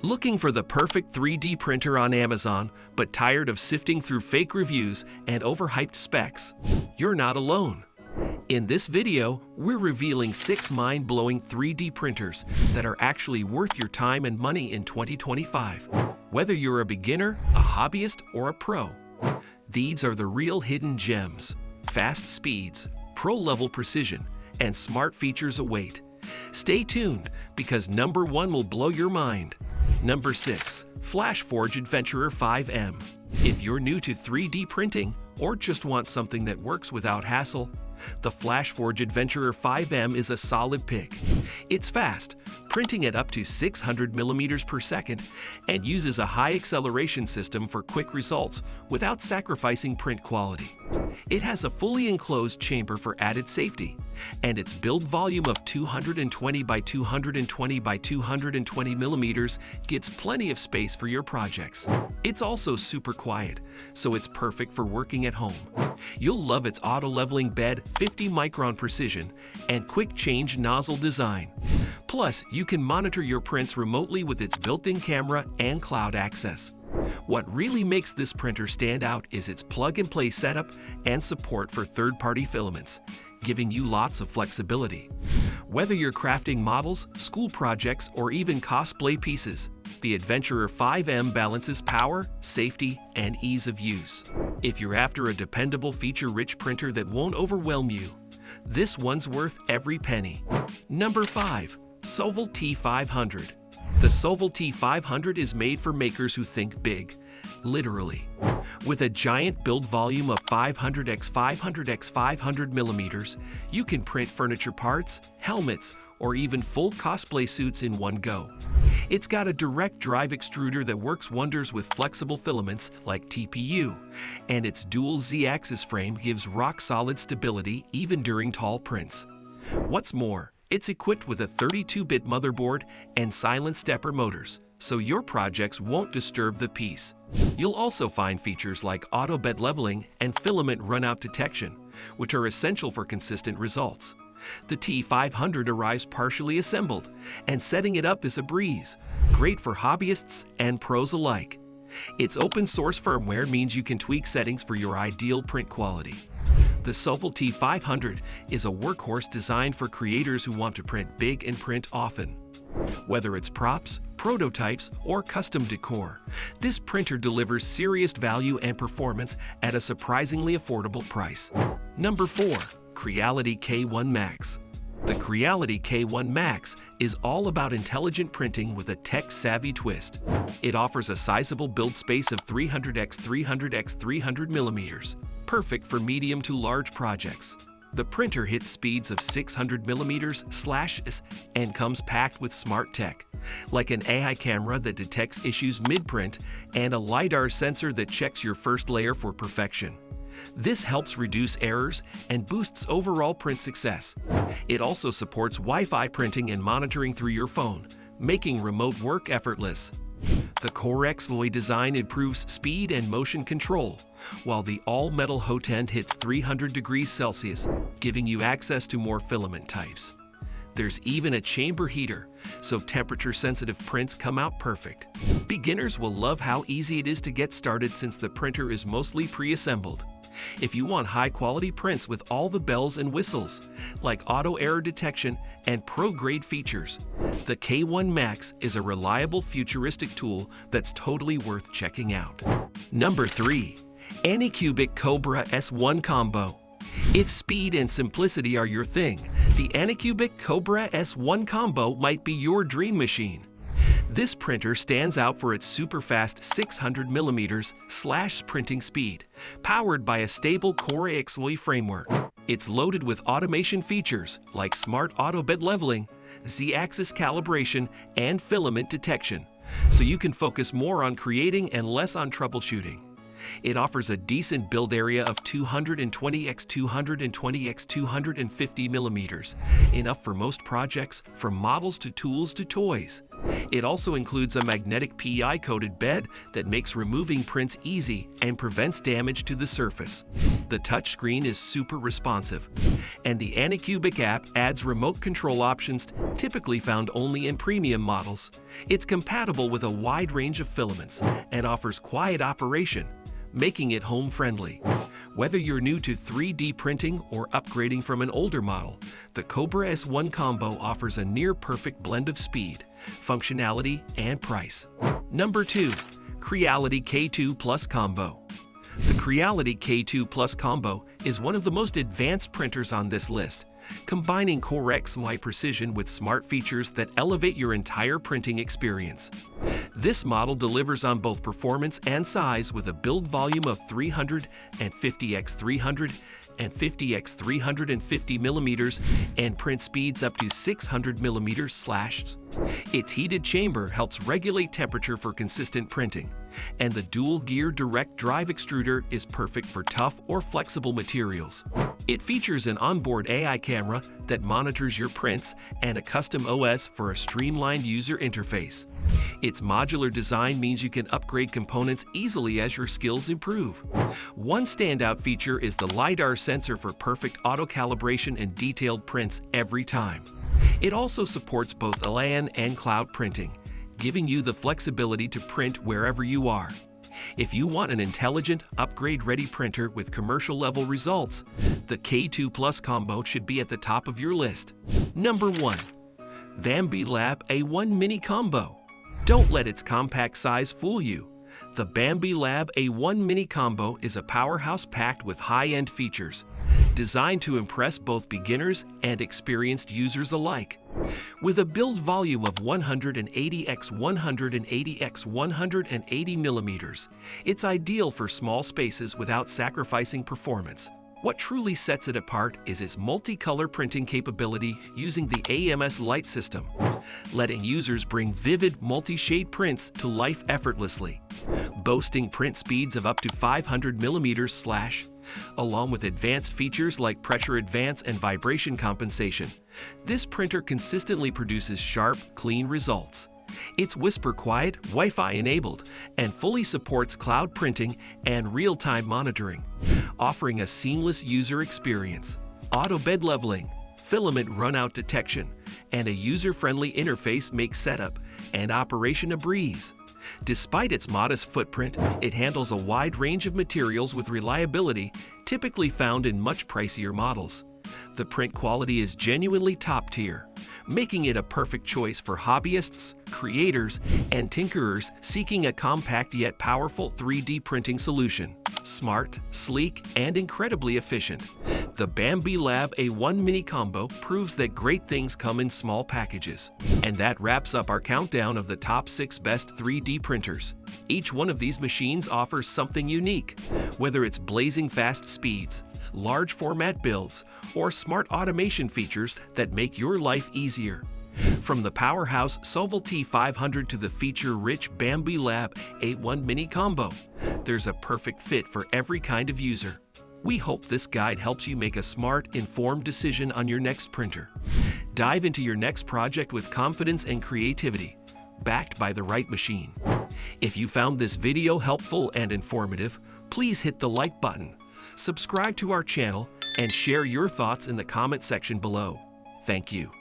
Looking for the perfect 3D printer on Amazon, but tired of sifting through fake reviews and overhyped specs? You're not alone. In this video, we're revealing 6 mind-blowing 3D printers that are actually worth your time and money in 2025. Whether you're a beginner, a hobbyist, or a pro, these are the real hidden gems. Fast speeds, pro-level precision, and smart features await. Stay tuned, because number 1 will blow your mind. Number 6. Flashpoint Adventurer 5M. If you're new to 3D printing or just want something that works without hassle, the Flashpoint Adventurer 5M is a solid pick. It's fast, printing at up to 600 millimeters per second, and uses a high acceleration system for quick results without sacrificing print quality. It has a fully enclosed chamber for added safety, and its build volume of 220 by 220 by 220 millimeters gives plenty of space for your projects. It's also super quiet, so it's perfect for working at home. You'll love its auto-leveling bed, 50-micron precision, and quick-change nozzle design. Plus, you can monitor your prints remotely with its built-in camera and cloud access. What really makes this printer stand out is its plug-and-play setup and support for third-party filaments, giving you lots of flexibility. Whether you're crafting models, school projects, or even cosplay pieces, the Adventurer 5M balances power, safety, and ease of use. If you're after a dependable, feature-rich printer that won't overwhelm you, this one's worth every penny. Number 5. Soval T500. The Soval T500 is made for makers who think big, literally. With a giant build volume of 500 x 500 x 500 millimeters, you can print furniture parts, helmets, or even full cosplay suits in one go. It's got a direct drive extruder that works wonders with flexible filaments like TPU, and its dual Z-axis frame gives rock-solid stability even during tall prints. What's more, it's equipped with a 32-bit motherboard and silent stepper motors, so your projects won't disturb the piece. You'll also find features like auto bed leveling and filament runout detection, which are essential for consistent results. The T500 arrives partially assembled, and setting it up is a breeze, great for hobbyists and pros alike. Its open-source firmware means you can tweak settings for your ideal print quality. The Soval T500 is a workhorse designed for creators who want to print big and print often. Whether it's props, prototypes, or custom decor, this printer delivers serious value and performance at a surprisingly affordable price. Number 4. Creality K1 Max. The Creality K1 Max is all about intelligent printing with a tech-savvy twist. It offers a sizable build space of 300 x 300 x 300 millimeters, perfect for medium to large projects. The printer hits speeds of 600 millimeters / and comes packed with smart tech, like an AI camera that detects issues mid-print and a LiDAR sensor that checks your first layer for perfection. This helps reduce errors and boosts overall print success. It also supports Wi-Fi printing and monitoring through your phone, making remote work effortless. The Core X-Voy design improves speed and motion control, while the all-metal hot end hits 300 degrees Celsius, giving you access to more filament types. There's even a chamber heater, so temperature-sensitive prints come out perfect. Beginners will love how easy it is to get started since the printer is mostly pre-assembled. If you want high-quality prints with all the bells and whistles, like auto error detection and pro-grade features, the K1 Max is a reliable futuristic tool that's totally worth checking out. Number 3. Ancubic Cobra S1 Combo. If speed and simplicity are your thing, the Ancubic Cobra S1 Combo might be your dream machine. This printer stands out for its super-fast 600 millimeters / printing speed, powered by a stable Core X-Voy framework. It's loaded with automation features like smart auto bed leveling, Z-axis calibration, and filament detection, so you can focus more on creating and less on troubleshooting. It offers a decent build area of 220 x 220 x 250 millimeters, enough for most projects, from models to tools to toys. It also includes a magnetic PI-coated bed that makes removing prints easy and prevents damage to the surface. The The touchscreen is super responsive, and the Ancubic app adds remote control options typically found only in premium models. It's compatible with a wide range of filaments and offers quiet operation, making it home-friendly. Whether you're new to 3D printing or upgrading from an older model, the Cobra S1 Combo offers a near-perfect blend of speed, functionality, and price. Number 2. Creality K2 Plus Combo. The Creality K2 Plus Combo is one of the most advanced printers on this list, combining Core XY precision with smart features that elevate your entire printing experience. This model delivers on both performance and size with a build volume of 350x300 and 50x350 millimeters and print speeds up to 600 millimeters/. Its heated chamber helps regulate temperature for consistent printing, and the dual-gear direct drive extruder is perfect for tough or flexible materials. It features an onboard AI camera that monitors your prints and a custom OS for a streamlined user interface. Its modular design means you can upgrade components easily as your skills improve. One standout feature is the LiDAR sensor for perfect auto-calibration and detailed prints every time. It also supports both LAN and cloud printing, giving you the flexibility to print wherever you are. If you want an intelligent, upgrade-ready printer with commercial-level results, the K2 Plus Combo should be at the top of your list. Number 1. Bambi Lab A1 Mini Combo. Don't let its compact size fool you. The Bambi Lab A1 Mini Combo is a powerhouse packed with high-end features, designed to impress both beginners and experienced users alike. With a build volume of 180x180x180 millimeters, it's ideal for small spaces without sacrificing performance. What truly sets it apart is its multicolor printing capability using the AMS light system, letting users bring vivid multi-shade prints to life effortlessly. Boasting print speeds of up to 500 millimeters/, along with advanced features like pressure advance and vibration compensation, this printer consistently produces sharp, clean results. It's whisper-quiet, Wi-Fi enabled, and fully supports cloud printing and real-time monitoring, offering a seamless user experience. Auto bed leveling, filament runout detection, and a user-friendly interface make setup and operation a breeze. Despite its modest footprint, it handles a wide range of materials with reliability typically found in much pricier models. The print quality is genuinely top-tier, making it a perfect choice for hobbyists, creators, and tinkerers seeking a compact yet powerful 3D printing solution. Smart, sleek, and incredibly efficient, the Bambi Lab A1 Mini Combo proves that great things come in small packages. And that wraps up our countdown of the top 6 best 3D printers. Each one of these machines offers something unique, whether it's blazing fast speeds, large format builds, or smart automation features that make your life easier. From the powerhouse Soval T500 to the feature-rich Bambi Lab A1 Mini Combo, there's a perfect fit for every kind of user. We hope this guide helps you make a smart, informed decision on your next printer. Dive into your next project with confidence and creativity, backed by the right machine. If you found this video helpful and informative, please hit the like button, subscribe to our channel, and share your thoughts in the comment section below. Thank you.